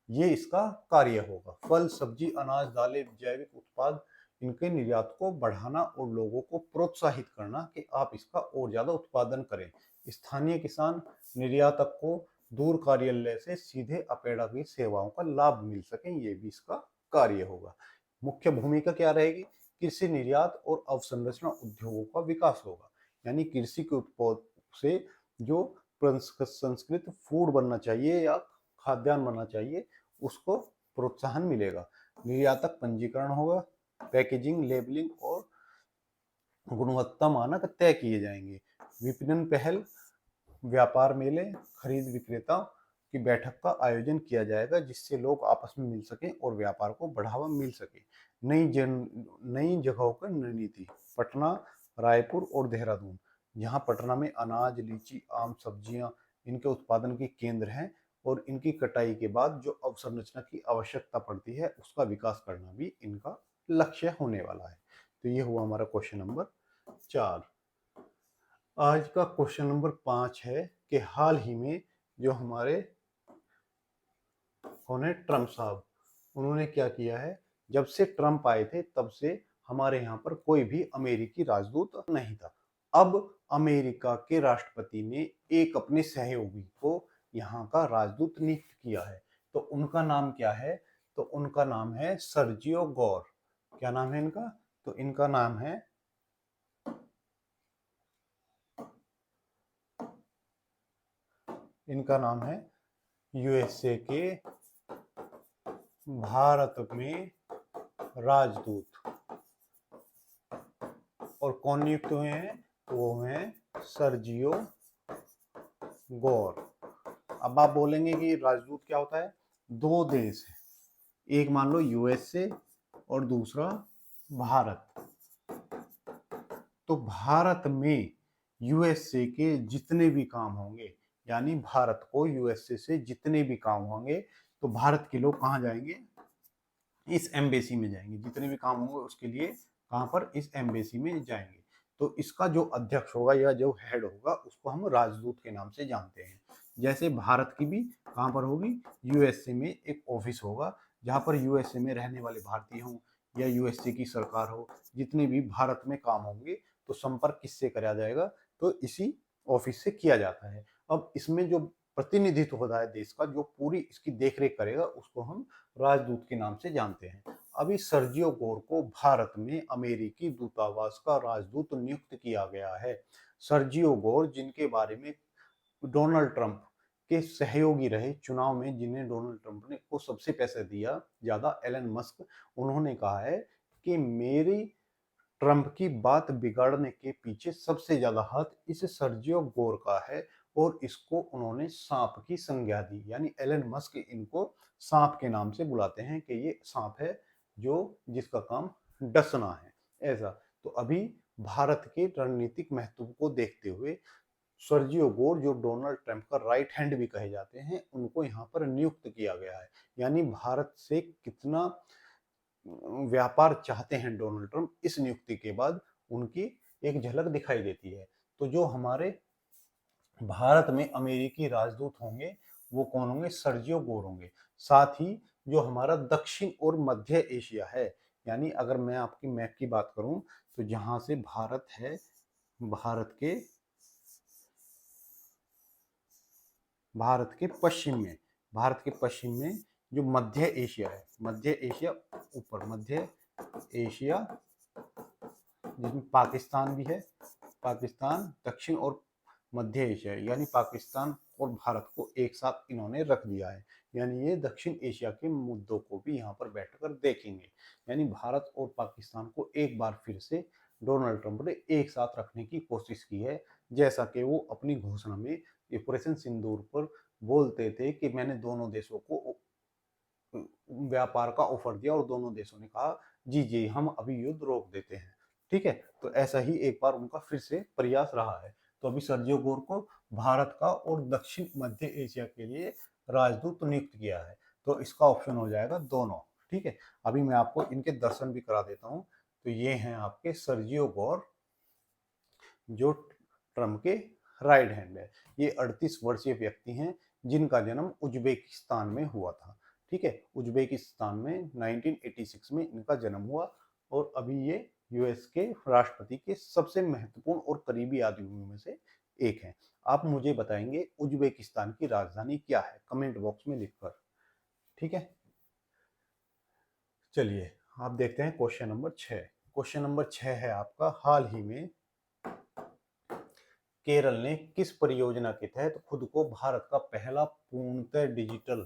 ये इसका कार्य होगा। फल, सब्जी, अनाज, दालें, जैविक उत्पाद, इनके निर्यात को बढ़ाना और लोगों को प्रोत्साहित करना कि आप इसका और ज्यादा उत्पादन करें। स्थानीय किसान निर्यातक को दूर कार्यालय से सीधे अपेडा की सेवाओं का लाभ मिल सके, ये भी इसका कार्य होगा। मुख्य भूमिका क्या रहेगी? कृषि निर्यात और अवसंरचना उद्योगों का विकास होगा, यानी कृषि के उत्पाद से जो संस्कृत फूड बनना चाहिए या खाद्यान्न बनना चाहिए उसको प्रोत्साहन मिलेगा। निर्यातक पंजीकरण होगा, पैकेजिंग, लेबलिंग और गुणवत्ता मानक तय किए जाएंगे। विपणन पहल, व्यापार मेले, खरीद विक्रेता की बैठक का आयोजन किया जाएगा जिससे लोग आपस में मिल सकें और व्यापार को बढ़ावा मिल सके। नई जगहों की रणनीति, पटना, रायपुर और देहरादून। जहां पटना में अनाज, लीची, आम, सब्जियां इनके उत्पादन के केंद्र हैं और इनकी कटाई के बाद जो अवसंरचना की आवश्यकता पड़ती है उसका विकास करना भी इनका लक्ष्य होने वाला है। तो ये हुआ हमारा क्वेश्चन नंबर 4। आज का क्वेश्चन नंबर 5 है कि हाल ही में जो हमारे कौन है, ट्रम्प साहब, उन्होंने क्या किया है। जब से ट्रम्प आए थे तब से हमारे यहाँ पर कोई भी अमेरिकी राजदूत नहीं था। अब अमेरिका के राष्ट्रपति ने एक अपने सहयोगी को यहाँ का राजदूत नियुक्त किया है। तो उनका नाम क्या है? तो उनका नाम है सर्जियो गौर। क्या नाम है इनका? तो इनका नाम है यूएसए के भारत में राजदूत। और कौन नियुक्त हुए हैं? वो हैं सर्जियो गौर। अब आप बोलेंगे कि राजदूत क्या होता है? दो देश है, एक मान लो यूएसए और दूसरा भारत। तो भारत में यूएसए के जितने भी काम होंगे, यानी भारत को यूएसए से जितने भी काम होंगे, तो भारत के लोग कहाँ जाएंगे? इस एम्बेसी में जाएंगे। जितने भी काम होंगे उसके लिए कहाँ पर? इस एम्बेसी में जाएंगे। तो इसका जो अध्यक्ष होगा या जो हेड होगा उसको हम राजदूत के नाम से जानते हैं। जैसे भारत की भी कहाँ पर होगी? यूएसए में एक ऑफिस होगा जहाँ पर यूएसए में रहने वाले भारतीय हों या यूएसए की सरकार हो, जितने भी भारत में काम होंगे तो संपर्क किससे कराया जाएगा? तो इसी ऑफिस से किया जाता है। अब इसमें जो प्रतिनिधित्व होता है देश का, जो पूरी इसकी देखरेख करेगा, उसको हम राजदूत के नाम से जानते हैं। अभी सर्जियो गोर को भारत में अमेरिकी दूतावास का राजदूत नियुक्त किया गया है। सर्जियो गोर, जिनके बारे में डोनाल्ड ट्रंप के सहयोगी रहे चुनाव में, जिन्हें डोनाल्ड ट्रंप ने को सबसे पैसा दिया ज्यादा, एलन मस्क, उन्होंने कहा है कि मेरी ट्रंप की बात बिगाड़ने के पीछे सबसे ज्यादा हाथ इस सर्जियो गोर का है। और इसको उन्होंने सांप की संज्ञा दी, यानी एलन मस्क इनको सांप के नाम से बुलाते हैं कि ये सांप है जो जिसका काम डसना है, ऐसा। तो अभी भारत के रणनीतिक महत्व को देखते हुए सर्जियो गोर, जो डोनाल्ड ट्रंप का राइट हैंड भी कहे जाते हैं, उनको यहाँ पर नियुक्त किया गया है। यानी भारत से कितना व्यापार चाहते हैं डोनाल्ड ट्रंप, इस नियुक्ति के बाद उनकी एक झलक दिखाई देती है। तो जो हमारे भारत में अमेरिकी राजदूत होंगे वो कौन होंगे? सर्जियो गोर होंगे। साथ ही जो हमारा दक्षिण और मध्य एशिया है, यानी अगर मैं आपकी मैप की बात करूं तो जहां से भारत है, भारत के पश्चिम में, जो मध्य एशिया है, मध्य एशिया ऊपर, मध्य एशिया जिसमें पाकिस्तान भी है, पाकिस्तान, दक्षिण और मध्य एशिया, यानी पाकिस्तान और भारत को एक साथ इन्होंने रख दिया है। यानी ये दक्षिण एशिया के मुद्दों को भी यहाँ पर बैठकर देखेंगे। यानी भारत और पाकिस्तान को एक बार फिर से डोनाल्ड ट्रंप ने एक साथ रखने की कोशिश की है, जैसा कि वो अपनी घोषणा में ऑपरेशन सिंदूर पर बोलते थे कि मैंने दोनों देशों को व्यापार का ऑफर दिया और दोनों देशों ने कहा जी जी हम अभी युद्ध रोक देते हैं। ठीक है, तो ऐसा ही एक बार उनका फिर से प्रयास रहा है। तो अभी सर्जियो गोर को भारत का और दक्षिण मध्य एशिया के लिए राजदूत नियुक्त किया है। तो इसका ऑप्शन हो जाएगा दोनों। ठीक है, अभी मैं आपको इनके दर्शन भी करा देता हूँ। तो ये हैं आपके सर्जियो गोर, जो ट्रम्प के राइट हैंड है। ये 38 वर्षीय व्यक्ति हैं जिनका जन्म उज्बेकिस्तान में हुआ था। ठीक है, उज्बेकिस्तान में 1986 में इनका जन्म हुआ और अभी ये यूएस के राष्ट्रपति के सबसे महत्वपूर्ण और करीबी आदमियों में से एक हैं। आप मुझे बताएंगे उज्बेकिस्तान की राजधानी क्या है, कमेंट बॉक्स में लिखकर। ठीक है, चलिए आप देखते हैं क्वेश्चन नंबर 6। क्वेश्चन नंबर 6 है आपका, हाल ही में केरल ने किस परियोजना के तहत खुद को भारत का पहला पूर्णतः डिजिटल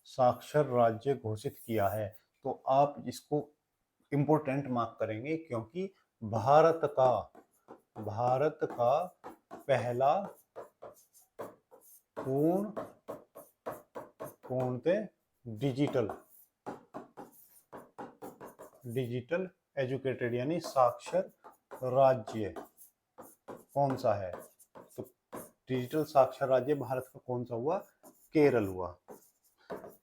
साक्षर राज्य घोषित किया है? तो आप इसको इम्पोर्टेंट मार्क करेंगे क्योंकि भारत का पहला पूर्णतः डिजिटल एजुकेटेड यानी साक्षर राज्य कौन सा है? तो डिजिटल साक्षर राज्य भारत का कौन सा हुआ? केरल हुआ।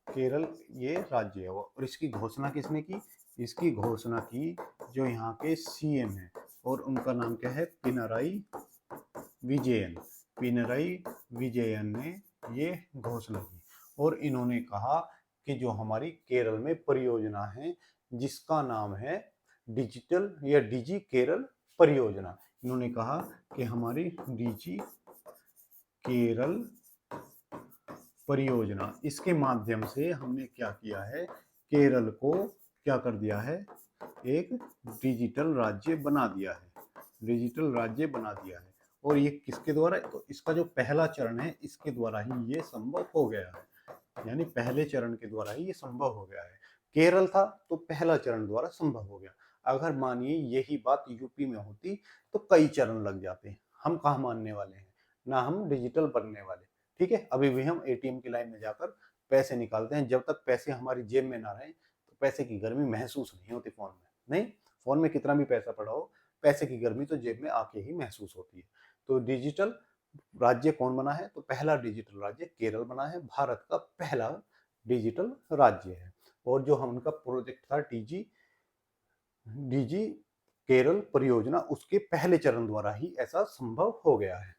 केरल ये राज्य है और इसकी घोषणा किसने की? इसकी घोषणा की जो यहाँ के सीएम है और उनका नाम क्या है? पिनराई विजयन। पिनराई विजयन ने ये घोषणा की और इन्होंने कहा कि जो हमारी केरल में परियोजना है जिसका नाम है डिजिटल या डिजी केरल परियोजना, इन्होंने कहा कि हमारी डिजी केरल परियोजना, इसके माध्यम से हमने क्या किया है? केरल को क्या कर दिया है? एक डिजिटल राज्य बना दिया है। डिजिटल राज्य बना दिया है और ये किसके द्वारा? तो इसका जो पहला चरण है इसके द्वारा ही ये संभव हो गया है, यानी पहले चरण के द्वारा ही ये संभव हो गया है। केरल था तो पहला चरण द्वारा संभव हो गया। अगर मानिए यही बात यूपी में होती तो कई चरण लग जाते। हम कहाँ मानने वाले हैं? ना हम डिजिटल बनने वाले। ठीक है, अभी भी हम एटीएम की लाइन में जाकर पैसे निकालते हैं। जब तक पैसे हमारी जेब में ना रहे तो पैसे की गर्मी महसूस नहीं होती फोन में। नहीं, फोन में कितना भी पैसा पड़ा हो, पैसे की गर्मी तो जेब में आके ही महसूस होती है। तो डिजिटल राज्य कौन बना है? तो पहला डिजिटल राज्य केरल बना है, भारत का पहला डिजिटल राज्य है। और जो हम उनका प्रोजेक्ट था डीजी केरल परियोजना, उसके पहले चरण द्वारा ही ऐसा संभव हो गया है।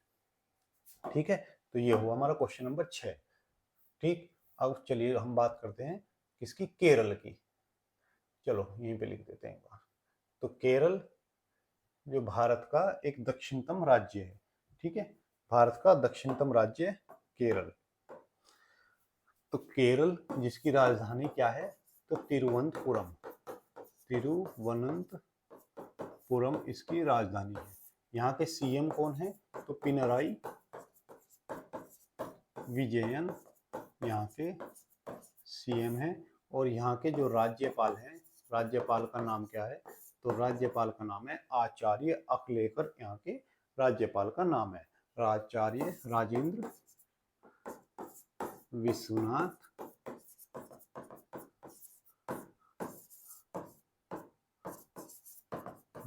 ठीक है, तो ये हुआ हमारा क्वेश्चन नंबर 6। ठीक, अब चलिए हम बात करते हैं किसकी? केरल की। चलो यहीं पे लिख देते हैं एक बार। तो केरल जो भारत का एक दक्षिणतम राज्य है। ठीक है, भारत का दक्षिणतम राज्य केरल। तो केरल जिसकी राजधानी क्या है? तो तिरुवनंतपुरम। तिरुवनंतपुरम इसकी राजधानी है। यहाँ के सीएम कौन है? तो पिनराई विजयन यहाँ के सीएम हैं। और यहाँ के जो राज्यपाल हैं, राज्यपाल का नाम क्या है? तो राज्यपाल का नाम है आचार्य अकलेकर। यहाँ के राज्यपाल का नाम है आचार्य राजेंद्र विश्वनाथ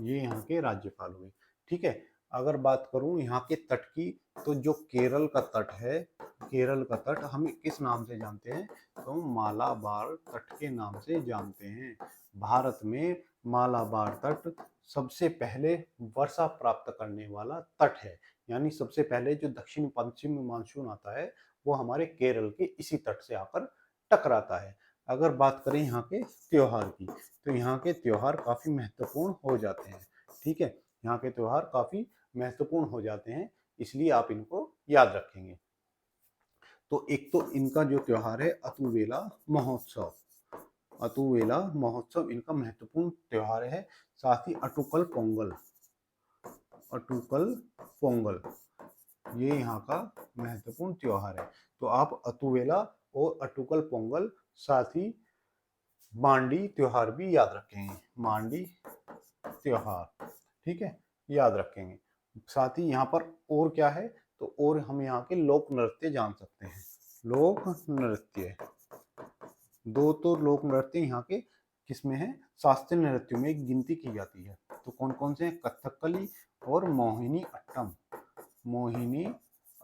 ये यहाँ के राज्यपाल हुए। ठीक है, अगर बात करूं यहाँ के तट की, तो जो केरल का तट है, केरल का तट हम किस नाम से जानते हैं? तो मालाबार तट के नाम से जानते हैं। भारत में मालाबार तट सबसे पहले वर्षा प्राप्त करने वाला तट है, यानी सबसे पहले जो दक्षिण पश्चिम मानसून आता है वो हमारे केरल के इसी तट से आकर टकराता है। अगर बात करें यहाँ के त्योहार की, तो यहाँ के त्योहार काफी महत्वपूर्ण हो जाते हैं। ठीक है, यहाँ के त्योहार काफी महत्वपूर्ण हो जाते हैं, इसलिए आप इनको याद रखेंगे। तो एक तो इनका जो त्योहार है अतुवेला महोत्सव, अतुवेला महोत्सव इनका महत्वपूर्ण त्योहार है। साथ ही अटुकल पोंगल, अटुकल पोंगल ये यहाँ का महत्वपूर्ण त्योहार है। तो आप अतुवेला और अटुकल पोंगल, साथ ही मांडी त्योहार भी याद रखेंगे। मांडी त्योहार, ठीक है, याद रखेंगे। साथ ही यहाँ पर और क्या है? तो और हम यहाँ के लोक नृत्य जान सकते हैं। लोक नृत्य, दो तो लोक नृत्य यहाँ के किसमें है? शास्त्रीय नृत्यों में गिनती की जाती है। तो कौन कौन से हैं? कथकली और मोहिनी अट्टम। मोहिनी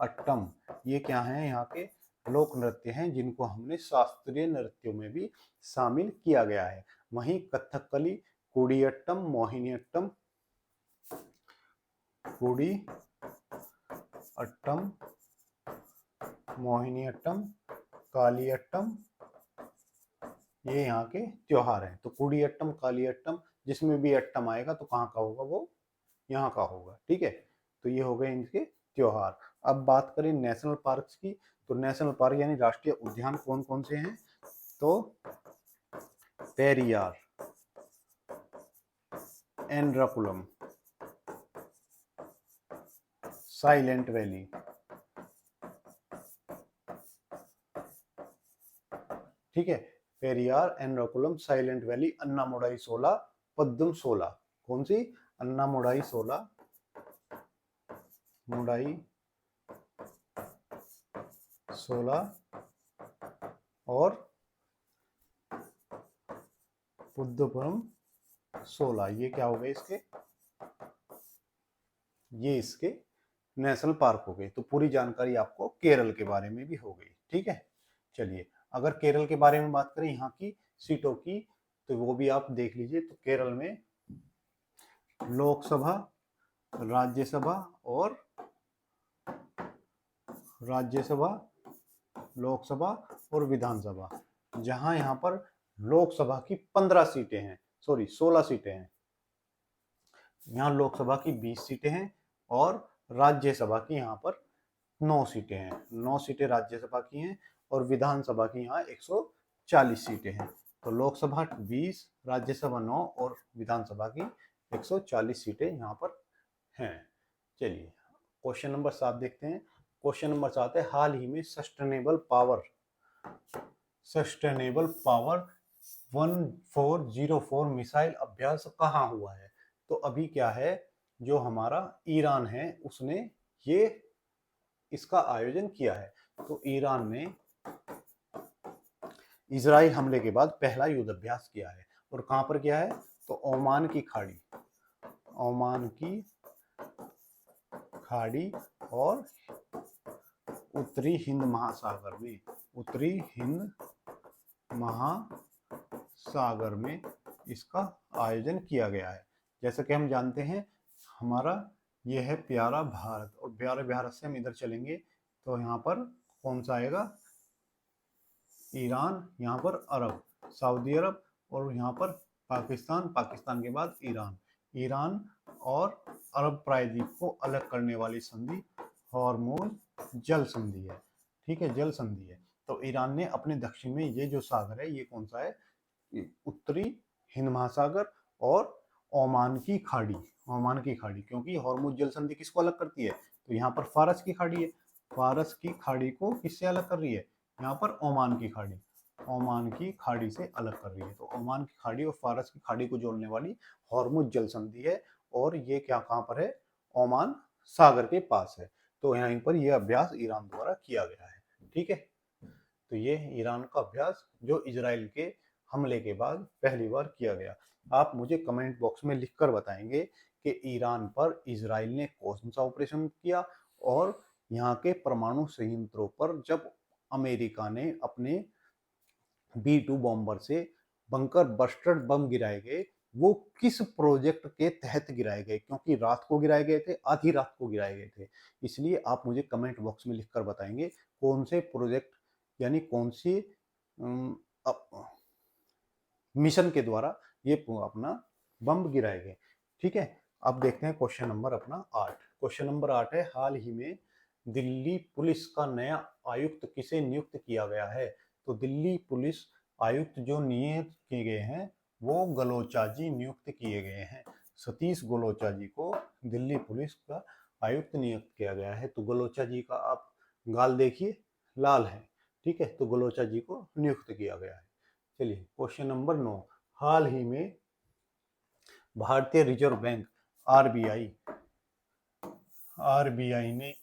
अट्टम ये क्या है? यहाँ के लोक नृत्य हैं जिनको हमने शास्त्रीय नृत्यों में भी शामिल किया गया है। वहीं कथकली, कुडियट्टम, मोहिनीअट्टम, कुडी अट्टम, मोहिनीअट्टम, कालियट्टम ये यहाँ के त्योहार हैं। तो कुडियट्टम, कालियट्टम जिसमें भी अट्टम आएगा तो कहाँ का होगा? वो यहाँ का होगा। ठीक है, तो ये हो गए इनके त्योहार। अब बात करें नेशनल पार्क्स की, तो नेशनल पार्क यानी राष्ट्रीय उद्यान कौन कौन से हैं? तो पेरियार, एनराकुलम, साइलेंट वैली, ठीक है, पेरियार, एनराकुलम, साइलेंट वैली, अन्नामुडाई शोला, पद्दम शोला। कौन सी? अन्नामुडाई शोला, मुडाई शोला और पुद्दपुरम 16। ये क्या हो गए इसके? ये इसके नेशनल पार्क हो गए। तो पूरी जानकारी आपको केरल के बारे में भी हो गई। ठीक है, चलिए अगर केरल के बारे में बात करें यहाँ की सीटों की, तो वो भी आप देख लीजिए। तो केरल में लोकसभा, राज्यसभा और लोकसभा और विधानसभा, जहां यहाँ पर लोकसभा की 15 सीटें हैं, सॉरी 16 सीटें हैं। यहाँ लोकसभा की 20 सीटें हैं और राज्यसभा की यहाँ पर 9 सीटें हैं। 9 सीटें राज्यसभा की हैं और विधानसभा की यहाँ 140 सीटें हैं। तो लोकसभा 20, राज्यसभा 9 और विधानसभा की 140 सीटें यहाँ पर हैं। चलिए क्वेश्चन नंबर 7 देखते हैं। क्वेश्चन नंबर 7 है, हाल ही में सस्टेनेबल पावर 1404 मिसाइल अभ्यास कहाँ हुआ है? तो अभी क्या है, जो हमारा ईरान है उसने ये इसका आयोजन किया है। तो ईरान ने इजराइल हमले के बाद पहला युद्ध अभ्यास किया है और कहां पर किया है? तो ओमान की खाड़ी और उत्तरी हिंद महासागर में इसका आयोजन किया गया है। जैसा कि हम जानते हैं हमारा ये है प्यारा भारत, और प्यारे भारत से हम इधर चलेंगे तो यहाँ पर कौन सा आएगा? ईरान, यहाँ पर अरब, सऊदी अरब, और यहाँ पर पाकिस्तान के बाद ईरान और अरब प्रायद्वीप को अलग करने वाली संधि हॉर्मुज जल संधि है। ठीक है, जल संधि है। तो ईरान ने अपने दक्षिण में ये जो सागर है ये कौन सा है? उत्तरी हिंद महासागर और ओमान की खाड़ी, क्योंकि हॉर्मुज जल संधि किसको अलग करती है? तो यहाँ पर फारस की खाड़ी है, फारस की खाड़ी को किससे अलग कर रही है? यहाँ पर ओमान की खाड़ी से अलग कर रही है। तो ओमान की खाड़ी और फारस की खाड़ी को जोड़ने वाली हॉर्मुज जल संधि है, और ये क्या कहाँ पर है? ओमान सागर के पास है। तो यहाँ पर यह अभ्यास ईरान द्वारा किया गया है। ठीक है, तो ये ईरान का अभ्यास जो इजराइल के हमले के बाद पहली बार किया गया। आप मुझे कमेंट बॉक्स में लिखकर बताएंगे कि ईरान पर इजराइल ने कौन सा ऑपरेशन किया, और यहाँ के परमाणु संयंत्रों पर जब अमेरिका ने अपने B-2 बॉम्बर से बंकर बस्टर बम गिराए गए, वो किस प्रोजेक्ट के तहत गिराए गए? क्योंकि रात को गिराए गए थे, आधी रात को गिराए गए थे। इसलिए आप मुझे कमेंट बॉक्स में लिखकर बताएंगे कौन से प्रोजेक्ट यानी कौन सी मिशन के द्वारा ये अपना बम गिराए गए। ठीक है, अब देखते हैं क्वेश्चन नंबर अपना 8। क्वेश्चन नंबर 8 है, हाल ही में दिल्ली पुलिस का नया आयुक्त किसे नियुक्त किया गया है? तो दिल्ली पुलिस आयुक्त जो नियुक्त किए गए हैं वो गलोचा जी नियुक्त किए गए हैं। सतीश गलोचा जी को दिल्ली पुलिस का आयुक्त नियुक्त किया गया है। तो गलोचा जी का आप गाल देखिए, लाल है। ठीक है, तो गलोचा जी को नियुक्त किया गया है। चलिए क्वेश्चन नंबर 9, हाल ही में भारतीय रिजर्व बैंक आरबीआई ने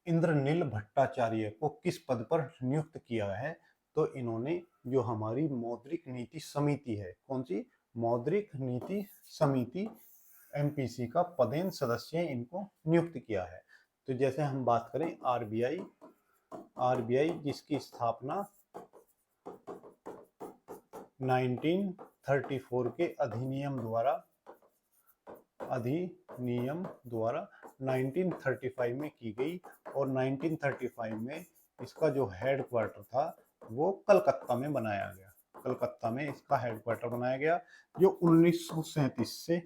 इंद्रनील भट्टाचार्य को किस पद पर नियुक्त किया है? तो इन्होंने जो हमारी मौद्रिक नीति समिति है, कौन सी? मौद्रिक नीति समिति एमपीसी का पदेन सदस्य इनको नियुक्त किया है। तो जैसे हम बात करें आरबीआई जिसकी स्थापना 1934 के अधिनियम द्वारा 1935 में की गई, और 1935 में इसका जो हेड क्वार्टर था वो कलकत्ता में बनाया गया। कलकत्ता में इसका हेड क्वार्टर बनाया गया, जो 1937 से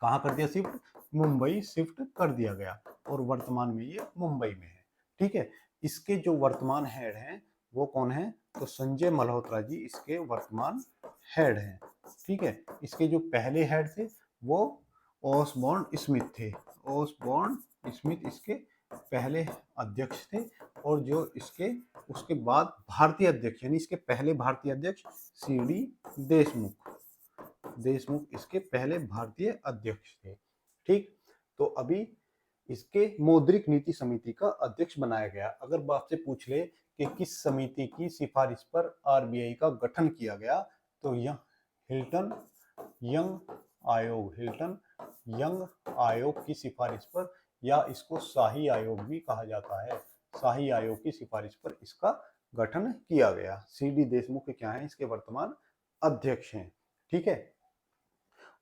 कहाँ कर दिया? शिफ्ट, मुंबई शिफ्ट कर दिया गया, और वर्तमान में ये मुंबई में है। ठीक है, इसके जो वर्तमान हेड हैं वो कौन है? तो संजय मल्होत्रा जी इसके वर्तमान हेड हैं। ठीक है, इसके जो पहले हेड थे वो ओसबॉर्न स्मिथ थे। ओसबॉर्न स्मिथ इसके पहले अध्यक्ष थे, और जो उसके बाद भारतीय अध्यक्ष यानी इसके पहले भारतीय अध्यक्ष सीडी देशमुख इसके पहले भारतीय अध्यक्ष थे। ठीक, तो अभी इसके मौद्रिक नीति समिति का अध्यक्ष बनाया गया। अगर आपसे पूछ ले कि किस समिति की सिफारिश पर आरबीआई का गठन किया गया, तो यह हिल्टन यंग आयोग की सिफारिश पर या इसको शाही आयोग भी कहा जाता है। शाही आयोग की सिफारिश पर इसका गठन किया गया। सीडी देशमुख क्या है, इसके वर्तमान अध्यक्ष हैं। ठीक है।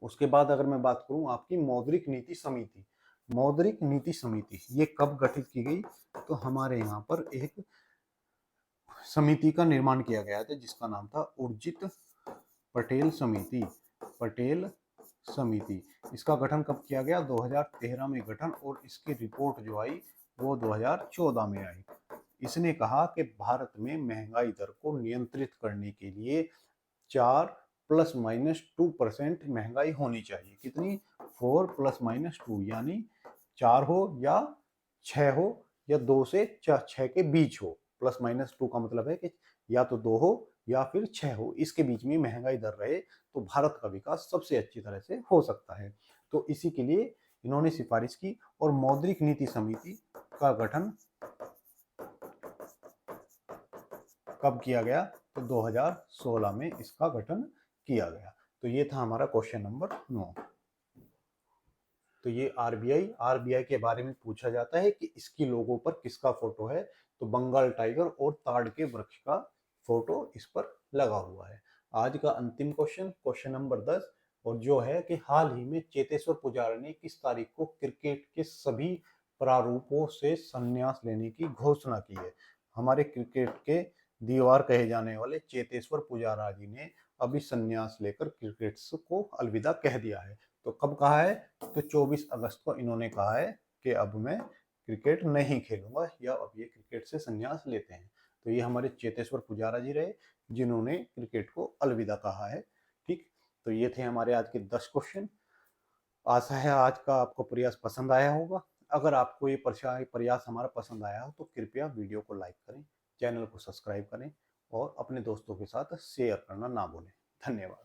उसके बाद अगर मैं बात करूं आपकी मौद्रिक नीति समिति, मौद्रिक नीति समिति ये कब गठित की गई, तो हमारे यहाँ पर एक समिति का निर्माण किया गया था जिसका नाम था उर्जित पटेल समिति। पटेल समिति, इसका गठन कब किया गया, 2013 में गठन, और इसकी रिपोर्ट जो आई वो 2014 में आई। इसने कहा कि भारत में महंगाई दर को नियंत्रित करने के लिए 4 ±2% महंगाई होनी चाहिए। कितनी, 4 ± 2, यानी 4 हो या 6 हो या 2 से 6 के बीच हो। ±2 का मतलब है कि या तो 2 हो या फिर 6 हो, इसके बीच में महंगाई दर रहे तो भारत का विकास सबसे अच्छी तरह से हो सकता है। तो इसी के लिए इन्होंने सिफारिश की और मौद्रिक नीति समिति का गठन कब किया गया, तो 2016 में इसका गठन किया गया। तो ये था हमारा क्वेश्चन नंबर 9। तो ये आरबीआई के बारे में पूछा जाता है कि इसकी लोगो पर किसका फोटो है, तो बंगाल टाइगर और ताड़ के वृक्ष का फोटो इस पर लगा हुआ है। आज का अंतिम क्वेश्चन, क्वेश्चन नंबर 10, और जो है कि हाल ही में चेतेश्वर पुजारा ने किस तारीख को क्रिकेट के सभी प्रारूपों से संन्यास लेने की घोषणा की है। हमारे क्रिकेट के दीवार कहे जाने वाले चेतेश्वर पुजारा जी ने अभी संन्यास लेकर क्रिकेट को अलविदा कह दिया है। तो कब कहा है, तो 24 अगस्त को इन्होंने कहा है कि अब मैं क्रिकेट नहीं खेलूंगा, या अब ये क्रिकेट से संन्यास लेते हैं। तो ये हमारे चेतेश्वर पुजारा जी रहे जिन्होंने क्रिकेट को अलविदा कहा है। ठीक, तो ये थे हमारे आज के 10 क्वेश्चन। आशा है आज का आपको प्रयास पसंद आया होगा। अगर आपको ये प्रयास हमारा पसंद आया हो तो कृपया वीडियो को लाइक करें, चैनल को सब्सक्राइब करें और अपने दोस्तों के साथ शेयर करना ना भूलें। धन्यवाद।